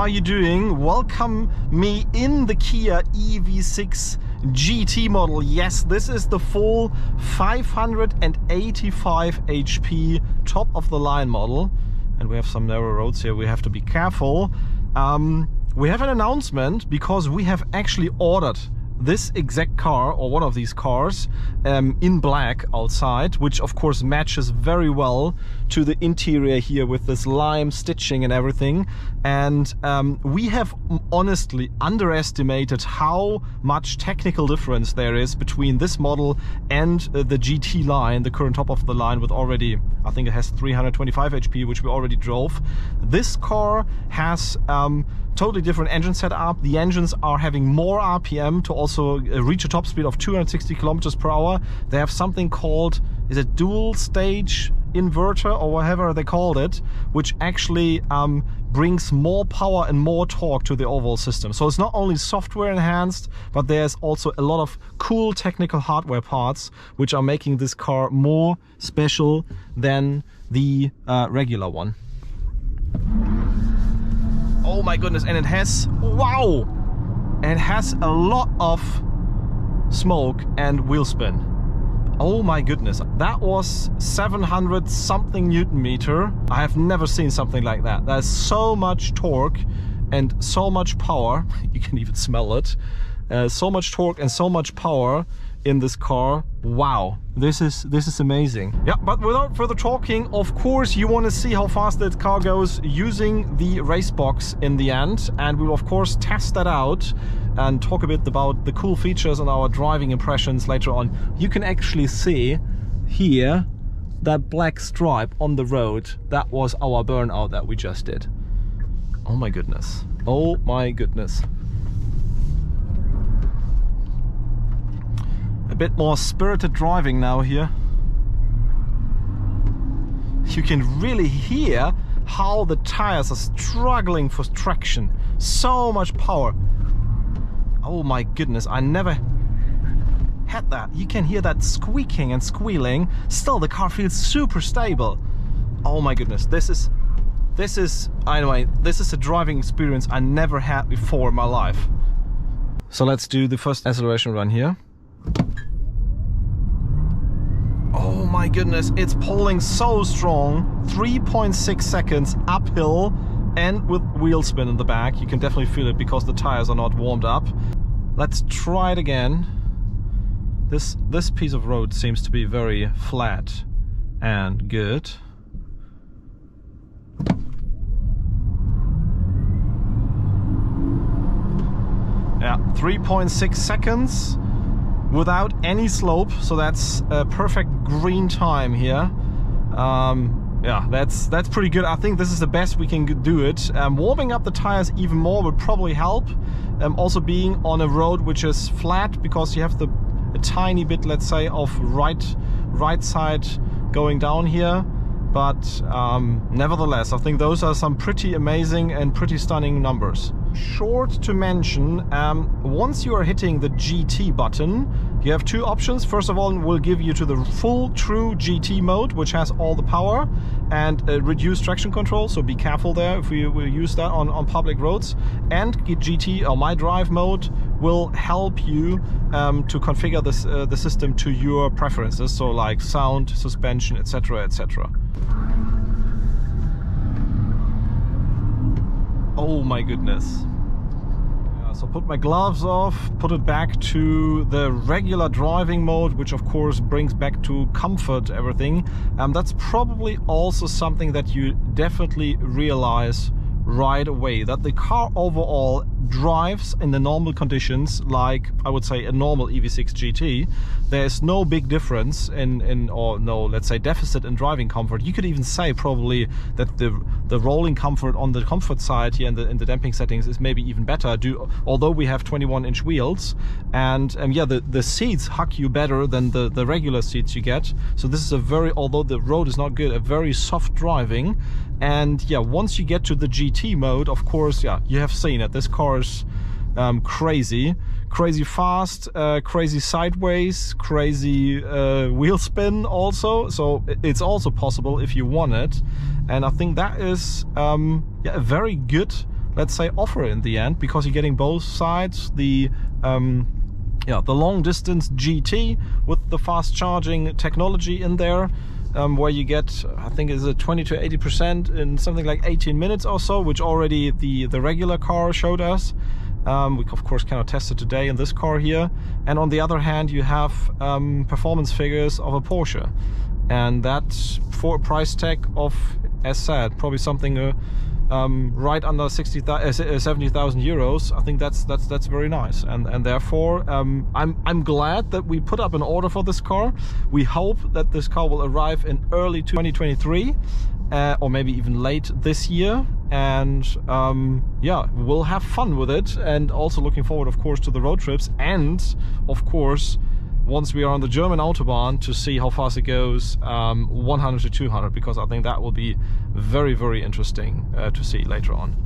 are you doing? Welcome me in the Kia EV6 GT model. Yes, this is the full 585 HP top of the line model. And we have some narrow roads here, we have to be careful. We have an announcement because we have actually ordered this exact car, or one of these cars, in black outside, which of course matches very well to the interior here with this lime stitching and everything. And we have honestly underestimated how much technical difference there is between this model and the GT line, the current top of the line, with already, I think it has 325 HP, which we already drove. This car has totally different engine setup. The engines are having more RPM to also reach a top speed of 260 kilometers per hour. They have something called, is it dual stage inverter or whatever they called it, which actually brings more power and more torque to the overall system. So it's not only software enhanced, but there's also a lot of cool technical hardware parts which are making this car more special than the regular one. Oh my goodness, and it has, wow, it has a lot of smoke and wheel spin. Oh my goodness, that was 700 something Newton meter. I have never seen something like that. There's so much torque and so much power. You can even smell it. So much torque and so much power in this car. Wow, this is amazing. Yeah, but without further talking, of course you want to see how fast that car goes using the race box in the end, and we'll of course test that out and talk a bit about the cool features and our driving impressions later on. You can actually see here that black stripe on the road. That was our burnout that we just did. Oh my goodness, oh my goodness. A bit more spirited driving now here. You can really hear how the tires are struggling for traction. So much power. Oh my goodness, I never had that. You can hear that squeaking and squealing. Still, the car feels super stable. Oh my goodness, this is anyway, this is a driving experience I never had before in my life. So let's do the first acceleration run here. Oh my goodness, it's pulling so strong. 3.6 seconds uphill and with wheel spin in the back. You can definitely feel it because the tires are not warmed up. Let's try it again. This piece of road seems to be very flat and good. Yeah, 3.6 seconds without any slope, so that's a perfect green time here. Yeah, that's pretty good. I think this is the best we can do it. Warming up the tires even more would probably help. Also being on a road which is flat, because you have a tiny bit, let's say, of right side going down here. But nevertheless, I think those are some pretty amazing and pretty stunning numbers. Short to mention, once you are hitting the GT button, you have two options. First of all, we'll give you to the full true GT mode, which has all the power and reduced traction control, so be careful there if we will use that on public roads. And GT, or My Drive mode, will help you to configure the system to your preferences, so like sound, suspension, etc, etc. Oh my goodness. Yeah, so put my gloves off, put it back to the regular driving mode, which of course brings back to comfort everything. That's probably also something that you definitely realize right away, that the car overall drives in the normal conditions like, I would say, a normal EV6 GT. There's no big difference or no, let's say, deficit in driving comfort. You could even say probably that the rolling comfort on the comfort side here in the damping settings is maybe even better, although we have 21-inch wheels. And yeah, the seats hug you better than the regular seats you get. So this is a very, although the road is not good, a very soft driving. And yeah, once you get to the GT mode, of course, yeah, you have seen it. This car is crazy fast, crazy sideways, crazy wheel spin also. So it's also possible if you want it. And I think that is yeah, a very good let's say, offer in the end, because you're getting both sides. The long distance GT with the fast charging technology in there, where you get, I think is a 20 to 80% in something like 18 minutes or so, which already the regular car showed us. We of course cannot test it today in this car here. And on the other hand, you have performance figures of a Porsche, and that's for a price tag of, as said, probably something right under 70,000 euros. I think that's very nice, and therefore I'm glad that we put up an order for this car. We hope that this car will arrive in early 2023, or maybe even late this year, and yeah, we'll have fun with it, and also looking forward, of course, to the road trips, and of course, once we are on the German Autobahn, to see how fast it goes, 100 to 200, because I think that will be very, very interesting to see later on.